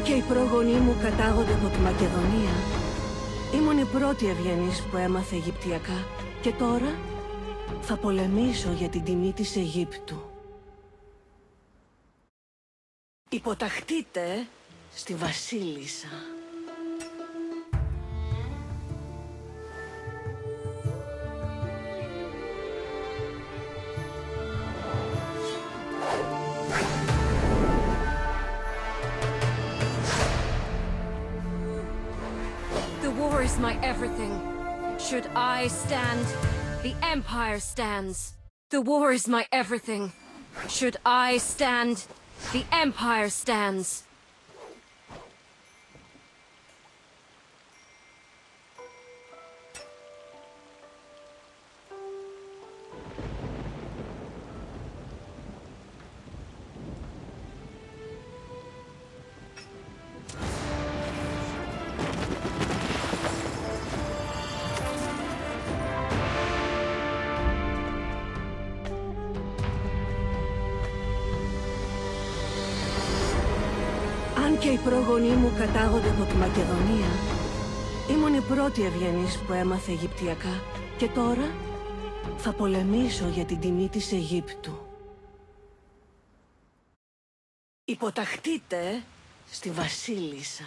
και οι πρόγονοί μου κατάγονται από τη Μακεδονία, ήμουν η πρώτη ευγενής που έμαθε Αιγυπτιακά και τώρα θα πολεμήσω για την τιμή της Αιγύπτου. Υποταχτείτε στη Βασίλισσα. The war is my everything. Should I stand, the Empire stands. The war is my everything. Should I stand, the Empire stands. Αν και οι πρόγονοί μου κατάγονται από τη Μακεδονία, ήμουν η πρώτη ευγενής που έμαθε Αιγυπτιακά και τώρα θα πολεμήσω για την τιμή της Αιγύπτου. Υποταχτείτε στη Βασίλισσα.